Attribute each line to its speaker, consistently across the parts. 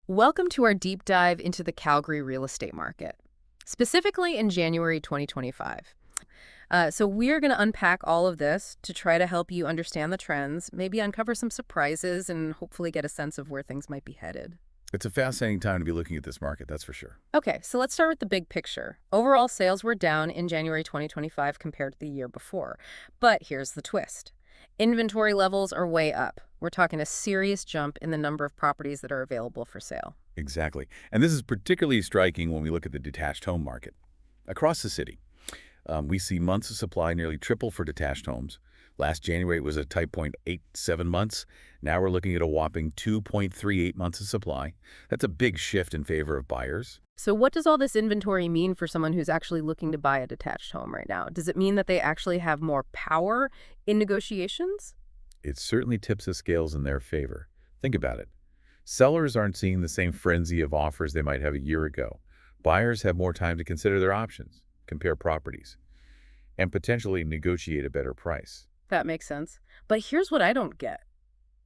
Speaker 1: Welcome to our deep dive into the Calgary real estate market, specifically in January 2025. So we're going to unpack all of this to try to help you understand the trends, maybe uncover some surprises, and hopefully get a sense of where things might be headed.
Speaker 2: It's a fascinating time to be looking at this market, that's for sure.
Speaker 1: Okay, so let's start with the big picture. Overall sales were down in January 2025 compared to the year before. But here's the twist. Inventory levels are way up. We're talking a serious jump in the number of properties that are available for sale.
Speaker 2: Exactly. And this is particularly striking when we look at the detached home market. Across the city, we see months of supply nearly triple for detached homes. Last January, it was a tight 0.87 months. Now we're looking at a whopping 2.38 months of supply. That's a big shift in favor of buyers.
Speaker 1: So what does all this inventory mean for someone who's actually looking to buy a detached home right now? Does it mean that they actually have more power in negotiations?
Speaker 2: It certainly tips the scales in their favor. Think about it. Sellers aren't seeing the same frenzy of offers they might have a year ago. Buyers have more time to consider their options, compare properties, and potentially negotiate a better price.
Speaker 1: That makes sense. But here's what I don't get.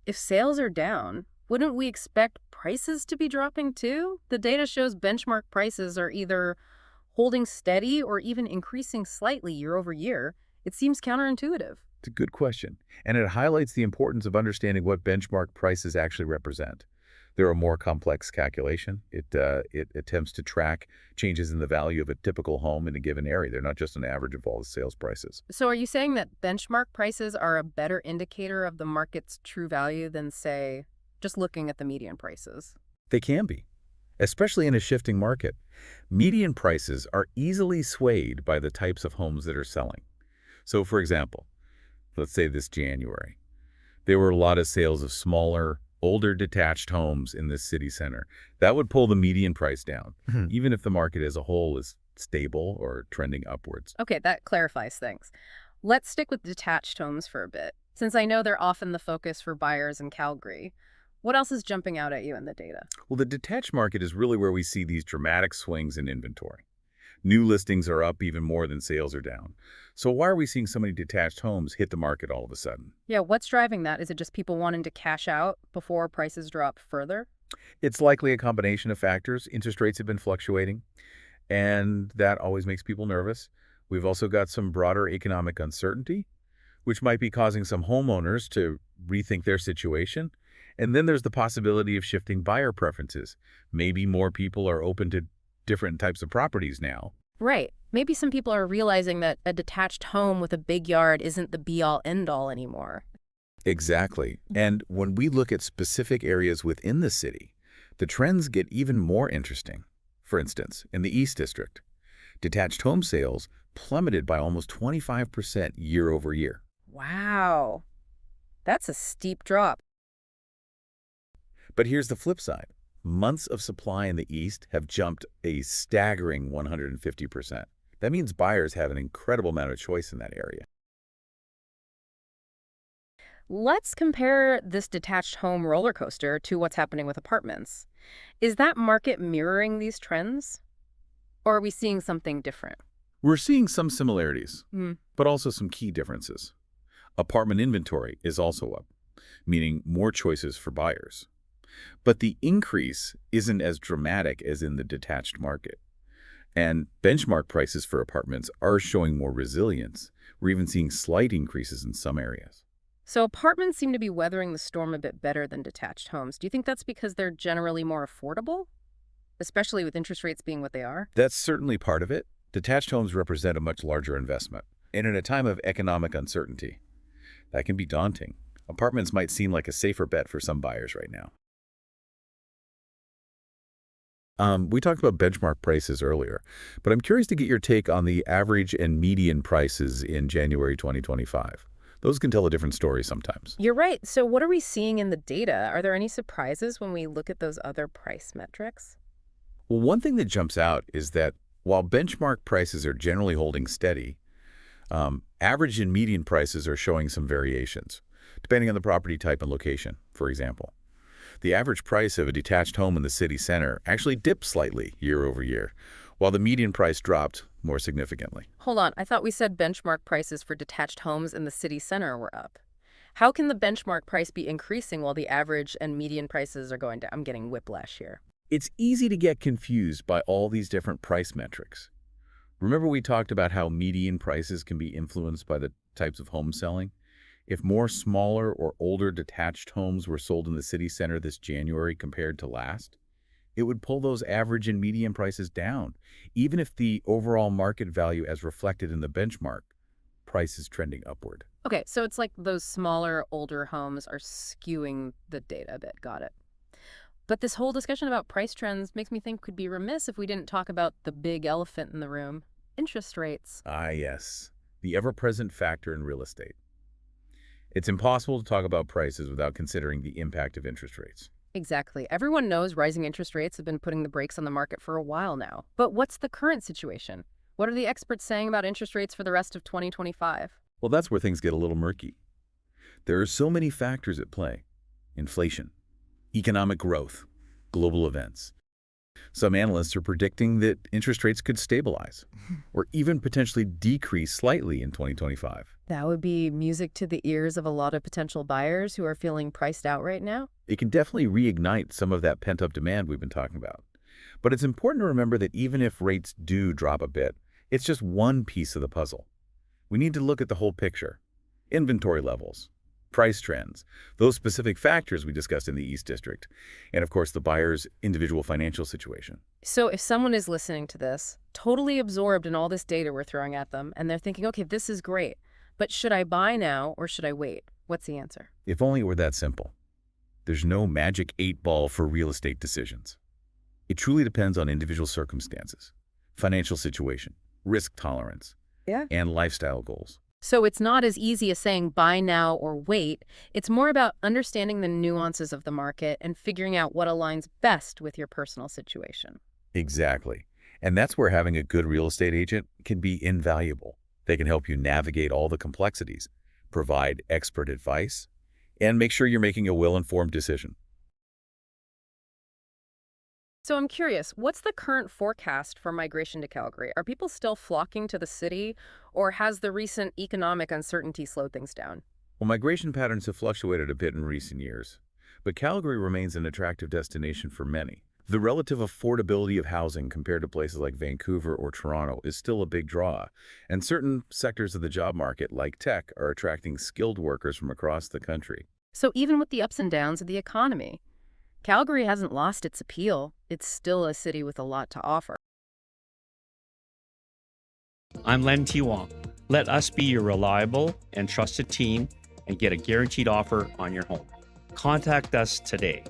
Speaker 1: If sales are down, wouldn't we expect prices to be dropping too? The data shows benchmark prices are either holding steady or even increasing slightly year over year. It seems counterintuitive.
Speaker 2: It's a good question, and it highlights the importance of understanding what benchmark prices actually represent. They're a more complex calculation. It attempts to track changes in the value of a typical home in a given area. They're not just an average of all the sales prices.
Speaker 1: So are you saying that benchmark prices are a better indicator of the market's true value than, say, just looking at the median prices?
Speaker 2: They can be, especially in a shifting market. Median prices are easily swayed by the types of homes that are selling. So, for example, let's say this January, there were a lot of sales of smaller, older detached homes in this city center. That would pull the median price down, even if the market as a whole is stable or trending upwards.
Speaker 1: Okay, that clarifies things. Let's stick with detached homes for a bit, since I know they're often the focus for buyers in Calgary. What else is jumping out at you in the data?
Speaker 2: Well, the detached market is really where we see these dramatic swings in inventory. New listings are up even more than sales are down. So why are we seeing so many detached homes hit the market all of a sudden?
Speaker 1: Yeah, what's driving that? Is it just people wanting to cash out before prices drop further?
Speaker 2: It's likely a combination of factors. Interest rates have been fluctuating, and that always makes people nervous. We've also got some broader economic uncertainty, which might be causing some homeowners to rethink their situation. And then there's the possibility of shifting buyer preferences. Maybe more people are open to different types of properties now.
Speaker 1: Right. Maybe some people are realizing that a detached home with a big yard isn't the be-all, end-all anymore.
Speaker 2: Exactly. And when we look at specific areas within the city, the trends get even more interesting. For instance, in the East District, detached home sales plummeted by almost 25% year over year.
Speaker 1: Wow. That's a steep drop.
Speaker 2: But here's the flip side. Months of supply in the East have jumped a staggering 150%. That means buyers have an incredible amount of choice in that area.
Speaker 1: Let's compare this detached home roller coaster to what's happening with apartments. Is that market mirroring these trends? Or are we seeing something different?
Speaker 2: We're seeing some similarities,
Speaker 1: Hmm.
Speaker 2: but also some key differences. Apartment inventory is also up, meaning more choices for buyers. But the increase isn't as dramatic as in the detached market. And benchmark prices for apartments are showing more resilience. We're even seeing slight increases in some areas.
Speaker 1: So apartments seem to be weathering the storm a bit better than detached homes. Do you think that's because they're generally more affordable, especially with interest rates being what they are?
Speaker 2: That's certainly part of it. Detached homes represent a much larger investment. And in a time of economic uncertainty, that can be daunting. Apartments might seem like a safer bet for some buyers right now. We talked about benchmark prices earlier, but I'm curious to get your take on the average and median prices in January 2025. Those can tell a different story sometimes.
Speaker 1: You're right. So what are we seeing in the data? Are there any surprises when we look at those other price metrics?
Speaker 2: Well, one thing that jumps out is that while benchmark prices are generally holding steady, average and median prices are showing some variations, depending on the property type and location, for example. The average price of a detached home in the city center actually dipped slightly year over year, while the median price dropped more significantly.
Speaker 1: Hold on. I thought we said benchmark prices for detached homes in the city center were up. How can the benchmark price be increasing while the average and median prices are going down? I'm getting whiplash here.
Speaker 2: It's easy to get confused by all these different price metrics. Remember we talked about how median prices can be influenced by the types of home selling? If more smaller or older detached homes were sold in the city center this January compared to last, it would pull those average and median prices down, even if the overall market value as reflected in the benchmark price is trending upward.
Speaker 1: Okay, so it's like those smaller, older homes are skewing the data a bit. Got it. But this whole discussion about price trends makes me think could be remiss if we didn't talk about the big elephant in the room, interest rates.
Speaker 2: Ah, yes, the ever-present factor in real estate. It's impossible to talk about prices without considering the impact of interest rates.
Speaker 1: Exactly. Everyone knows rising interest rates have been putting the brakes on the market for a while now. But what's the current situation? What are the experts saying about interest rates for the rest of 2025?
Speaker 2: Well, that's where things get a little murky. There are so many factors at play. Inflation, economic growth, global events. Some analysts are predicting that interest rates could stabilize or even potentially decrease slightly in 2025.
Speaker 1: That would be music to the ears of a lot of potential buyers who are feeling priced out right now.
Speaker 2: It can definitely reignite some of that pent-up demand we've been talking about. But it's important to remember that even if rates do drop a bit, it's just one piece of the puzzle. We need to look at the whole picture. Inventory levels, price trends, those specific factors we discussed in the East District, and of course the buyer's individual financial situation.
Speaker 1: So if someone is listening to this, totally absorbed in all this data we're throwing at them, and they're thinking, okay, this is great, but should I buy now or should I wait? What's the answer?
Speaker 2: If only it were that simple. There's no magic 8-ball for real estate decisions. It truly depends on individual circumstances, financial situation, risk tolerance,
Speaker 1: Yeah.
Speaker 2: and lifestyle goals.
Speaker 1: So it's not as easy as saying buy now or wait. It's more about understanding the nuances of the market and figuring out what aligns best with your personal situation.
Speaker 2: Exactly. And that's where having a good real estate agent can be invaluable. They can help you navigate all the complexities, provide expert advice, and make sure you're making a well-informed decision.
Speaker 1: So I'm curious, what's the current forecast for migration to Calgary? Are people still flocking to the city, or has the recent economic uncertainty slowed things down?
Speaker 2: Well, migration patterns have fluctuated a bit in recent years, but Calgary remains an attractive destination for many. The relative affordability of housing compared to places like Vancouver or Toronto is still a big draw, and certain sectors of the job market, like tech, are attracting skilled workers from across the country.
Speaker 1: So even with the ups and downs of the economy, Calgary hasn't lost its appeal. It's still a city with a lot to offer.
Speaker 3: I'm Len T. Wong. Let us be your reliable and trusted team and get a guaranteed offer on your home. Contact us today